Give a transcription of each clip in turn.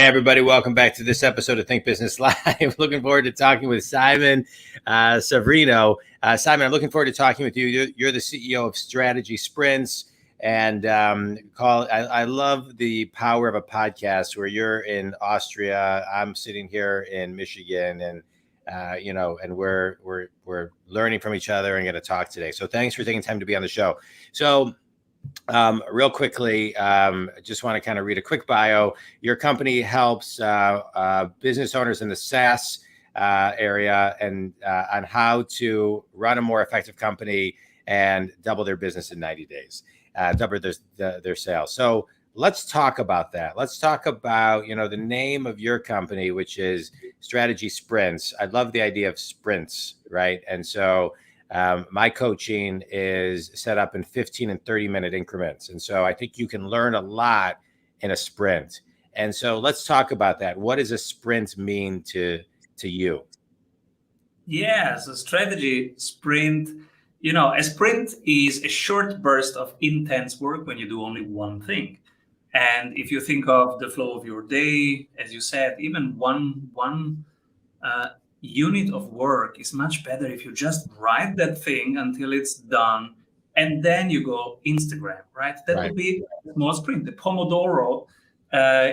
Hey, everybody. Welcome back to this episode of Think Business Live. Looking forward to talking with Simon Severino. Simon, I'm looking forward to talking with you. You're the CEO of Strategy Sprints. And I love the power of a podcast where you're in Austria. I'm sitting here in Michigan, and and we're learning from each other and going to talk today. So thanks for taking time to be on the show. So real quickly, just want to kind of read a quick bio. Your company helps business owners in the SaaS area and on how to run a more effective company and double their business in 90 days, double their sales. So let's talk about that. Let's talk about, the name of your company, which is Strategy Sprints. I love the idea of sprints, right? And so my coaching is set up in 15 and 30-minute increments. And so I think you can learn a lot in a sprint. And so let's talk about that. What does a sprint mean to you? Yeah, so strategy sprint, a sprint is a short burst of intense work when you do only one thing. And if you think of the flow of your day, as you said, even one unit of work is much better if you just write that thing until it's done and then you go Instagram, right? That would be a small sprint. The Pomodoro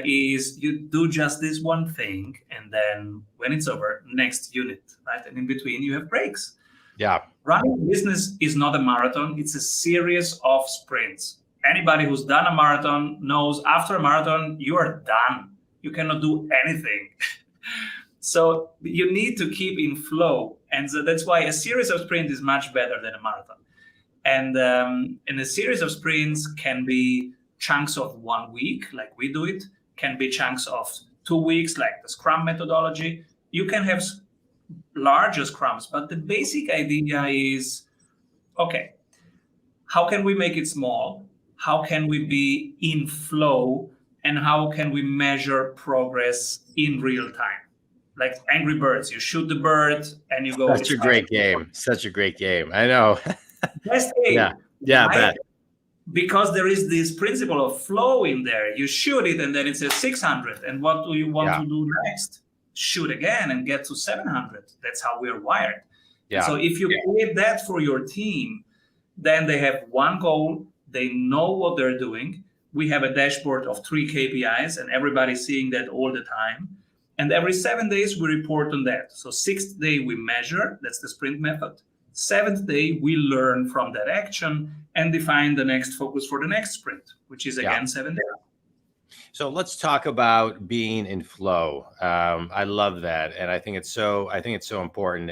is you do just this one thing and then when it's over, next unit, right? And in between you have breaks. Yeah. Running a business is not a marathon. It's a series of sprints. Anybody who's done a marathon knows after a marathon, you are done. You cannot do anything. So you need to keep in flow. And so that's why a series of sprints is much better than a marathon. And a series of sprints can be chunks of 1 week, like we do it, can be chunks of 2 weeks, like the Scrum methodology. You can have larger Scrums, but the basic idea is, okay, how can we make it small? How can we be in flow? And how can we measure progress in real time? Like Angry Birds, you shoot the bird and you go. Such a great game. Such a great game. I know. Best game. Yeah, I bet. Because there is this principle of flow in there. You shoot it and then it says 600. And what do you want to do next? Shoot again and get to 700. That's how we're wired. Yeah. So if you create that for your team, then they have one goal. They know what they're doing. We have a dashboard of 3 KPIs and everybody's seeing that all the time. And every 7 days, we report on that. So 6th day, we measure. That's the sprint method. 7th day, we learn from that action and define the next focus for the next sprint, which is again 7 days. So let's talk about being in flow. I love that. And I think it's so important.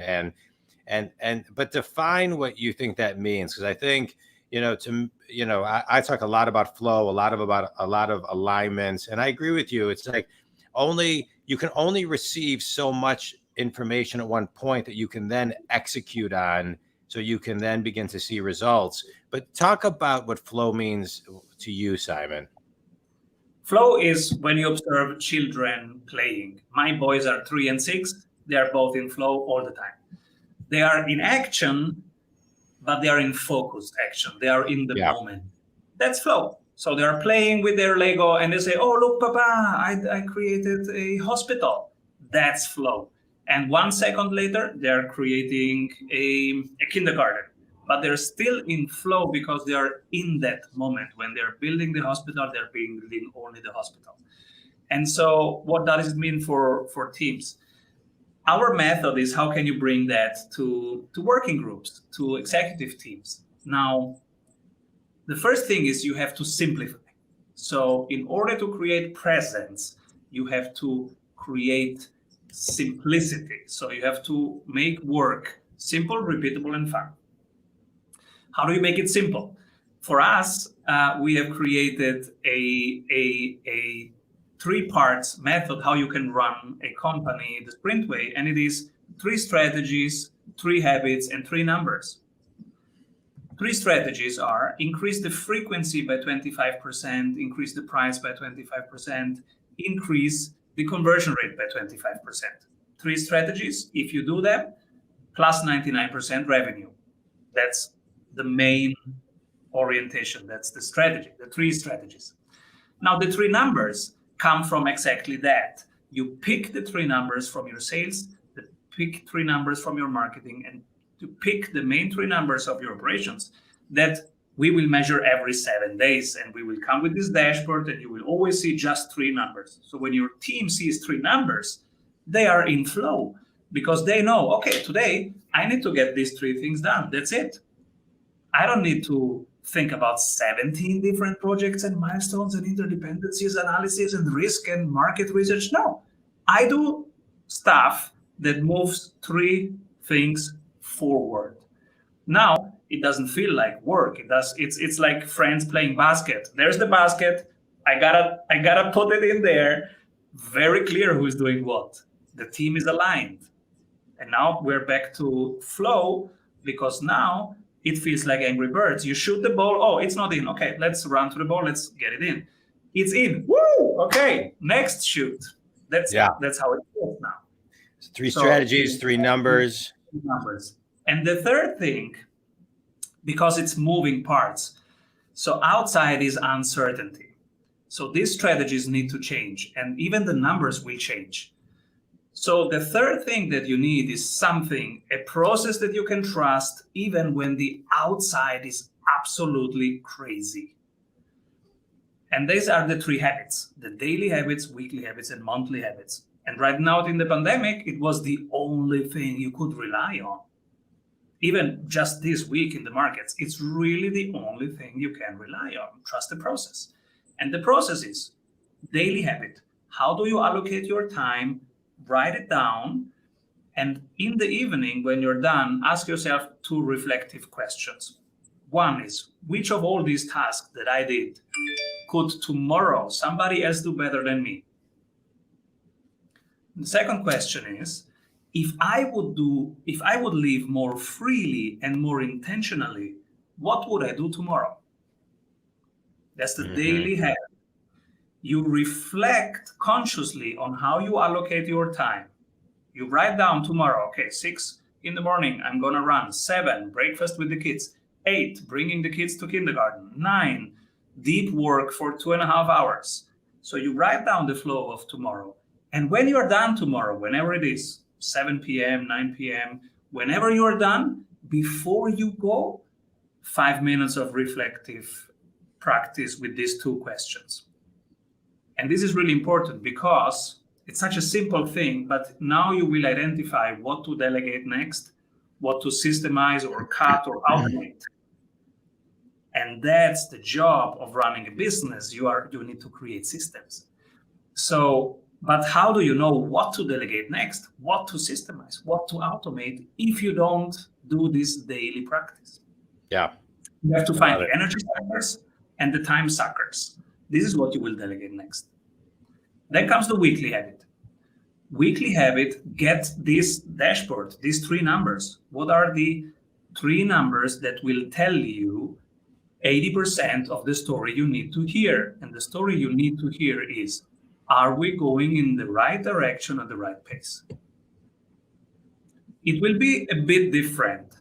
But define what you think that means. Because I think, I talk a lot about flow, a lot of alignments. And I agree with you. It's like you can only receive so much information at one point that you can then execute on, so you can then begin to see results. But talk about what flow means to you, Simon. Flow is when you observe children playing. My boys are 3 and 6. They are both in flow all the time. They are in action, but they are in focused action. They are in the moment. That's flow. So they are playing with their Lego and they say, oh, look, Papa, I created a hospital. That's flow. And 1 second later, they're creating a kindergarten. But they're still in flow because they are in that moment. When they're building the hospital, they're building only the hospital. And so what does it mean for teams? Our method is how can you bring that to working groups, to executive teams? Now, the first thing is you have to simplify. So in order to create presence, you have to create simplicity. So you have to make work simple, repeatable, and fun. How do you make it simple? For us, we have created a 3 parts method how you can run a company the sprint way, and it is 3 strategies, 3 habits, and 3 numbers. 3 strategies are increase the frequency by 25%, increase the price by 25%, increase the conversion rate by 25%. 3 strategies, if you do them, plus 99% revenue. That's the main orientation. That's the strategy, the 3 strategies. Now, the 3 numbers, come from exactly that. You pick the 3 numbers from your sales, pick 3 numbers from your marketing, and to pick the main 3 numbers of your operations that we will measure every 7 days. And we will come with this dashboard, and you will always see just 3 numbers. So when your team sees 3 numbers, they are in flow because they know, okay, today I need to get these 3 things done. That's it. I don't need to think about 17 different projects and milestones and interdependencies analysis and risk and market research. No, I do stuff that moves 3 things forward. Now it doesn't feel like work. It's like friends playing basket. There's the basket. I gotta put it in there. Very clear who's doing what. The team is aligned. And now we're back to flow because now it feels like Angry Birds. You shoot the ball. Oh, it's not in. Okay, let's run to the ball. Let's get it in. It's in. Woo! Okay, next shoot. That's how it feels now. So 3 strategies, 3 numbers. And the third thing, because it's moving parts. So outside is uncertainty. So these strategies need to change, and even the numbers will change. So the third thing that you need is a process that you can trust even when the outside is absolutely crazy. And these are the 3 habits: the daily habits, weekly habits, and monthly habits. And right now in the pandemic, it was the only thing you could rely on. Even just this week in the markets, it's really the only thing you can rely on. Trust the process. And the process is daily habit. How do you allocate your time? Write it down. And in the evening, when you're done, ask yourself 2 reflective questions. One is, which of all these tasks that I did could tomorrow somebody else do better than me? The second question is, if I would live more freely and more intentionally, what would I do tomorrow? That's the daily habit. You reflect consciously on how you allocate your time. You write down tomorrow, okay, 6 in the morning, I'm going to run. 7, breakfast with the kids. 8, bringing the kids to kindergarten. 9, deep work for 2.5 hours. So you write down the flow of tomorrow. And when you're done tomorrow, whenever it is, 7 p.m., 9 p.m., whenever you're done, before you go, 5 minutes of reflective practice with these 2 questions. And this is really important because it's such a simple thing, but now you will identify what to delegate next, what to systemize or cut or automate. And that's the job of running a business. You need to create systems. So, but how do you know what to delegate next, what to systemize, what to automate if you don't do this daily practice? Yeah. You have to find the energy suckers and the time suckers. This is what you will delegate next. Then comes the weekly habit. Weekly habit, get this dashboard, these 3 numbers. What are the 3 numbers that will tell you 80% of the story you need to hear? And the story you need to hear is, are we going in the right direction at the right pace? It will be a bit different,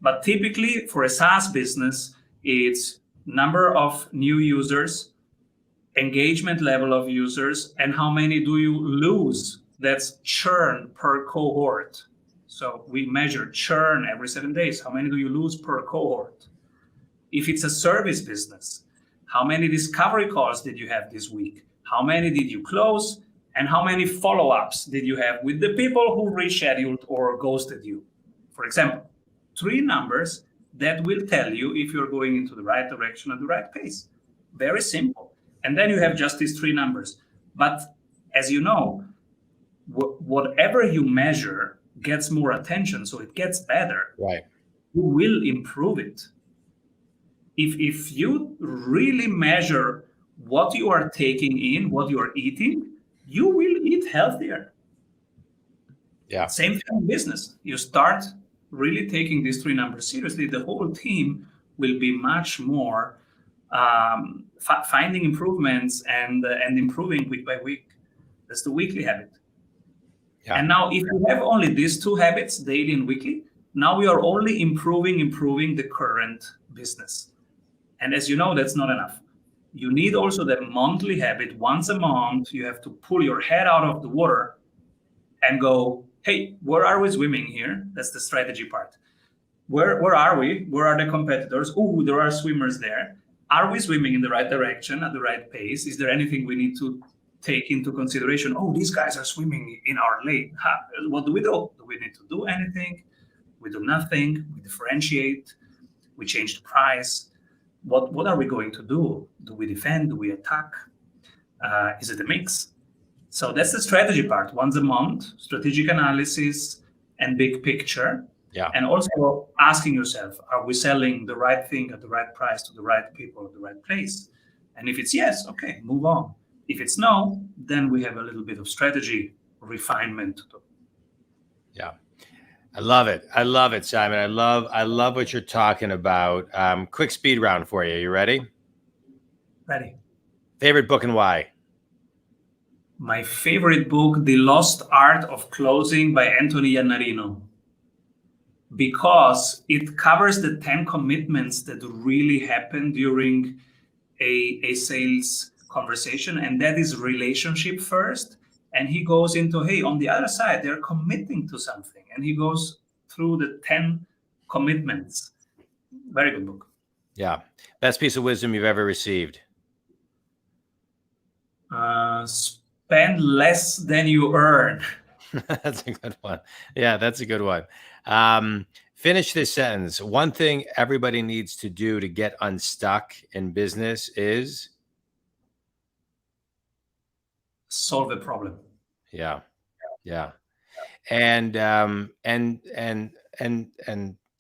but typically for a SaaS business, it's number of new users, engagement level of users, and how many do you lose? That's churn per cohort. So we measure churn every 7 days. How many do you lose per cohort? If it's a service business, how many discovery calls did you have this week? How many did you close? And how many follow-ups did you have with the people who rescheduled or ghosted you? For example, 3 numbers that will tell you if you're going into the right direction at the right pace. Very simple. And then you have just these 3 numbers. But as you know, whatever you measure gets more attention, so it gets better. Right. You will improve it. If you really measure what you are taking in, what you are eating, you will eat healthier. Yeah. Same thing in business. You start really taking these 3 numbers seriously, the whole team will be much more finding improvements and improving week by week. That's the weekly habit. Yeah. And now if you have only these 2 habits, daily and weekly, now we are only improving the current business. And as you know, that's not enough. you need also the monthly habit. Once a month, you have to pull your head out of the water and go, hey, where are we swimming here? That's the strategy part. Where are we? Where are the competitors? Oh, there are swimmers there. Are we swimming in the right direction at the right pace? Is there anything we need to take into consideration? Oh, these guys are swimming in our lane. What do we do? Do we need to do anything? We do nothing. We differentiate. We change the price. What are we going to do? Do we defend? Do we attack? Is it a mix? So that's the strategy part. Once a month, strategic analysis and big picture. Yeah. And also asking yourself, are we selling the right thing at the right price to the right people at the right place? And if it's yes, okay, move on. If it's no, then we have a little bit of strategy refinement to do. Yeah. I love it. I love it, Simon. I love what you're talking about. Quick speed round for you. You ready? Ready. Favorite book and why? My favorite book, The Lost Art of Closing by Anthony Iannarino, because it covers the 10 commitments that really happen during a sales conversation, and that is relationship first. And he goes into, hey, on the other side, they're committing to something. And he goes through the 10 commitments. Very good book. Yeah. Best piece of wisdom you've ever received? Spend less than you earn. That's a good one. Yeah, that's a good one. Finish this sentence. One thing everybody needs to do to get unstuck in business is solve a problem. Yeah. Yeah. And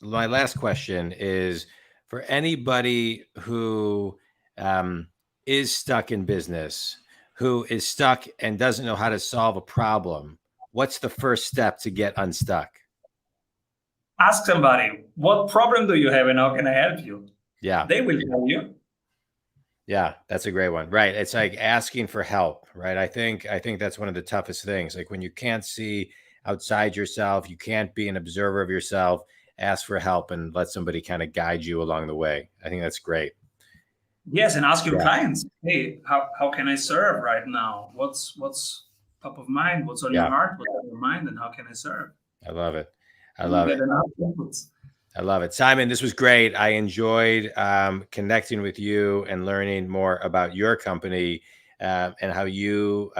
my last question is for anybody who is stuck in business, who is stuck and doesn't know how to solve a problem, what's the first step to get unstuck? Ask somebody, what problem do you have and how can I help you? Yeah. They will tell you. Yeah, that's a great one. Right. It's like asking for help, right? I think that's one of the toughest things. Like when you can't see outside yourself, you can't be an observer of yourself, ask for help and let somebody kind of guide you along the way. I think that's great. Yes, and ask your clients, hey, how can I serve right now? What's top of mind? What's on your heart? What's on your mind? And how can I serve? I love it. I love it. Inputs. I love it. Simon, this was great. I enjoyed connecting with you and learning more about your company and how you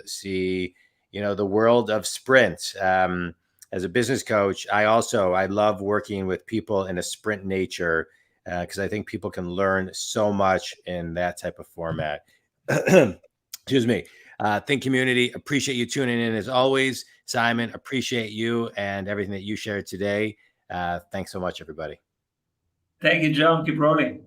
see, the world of sprint. As a business coach, I love working with people in a sprint nature because I think people can learn so much in that type of format. Excuse me. Think community, appreciate you tuning in as always. Simon, appreciate you and everything that you shared today. Thanks so much, everybody. Thank you, John. Keep rolling.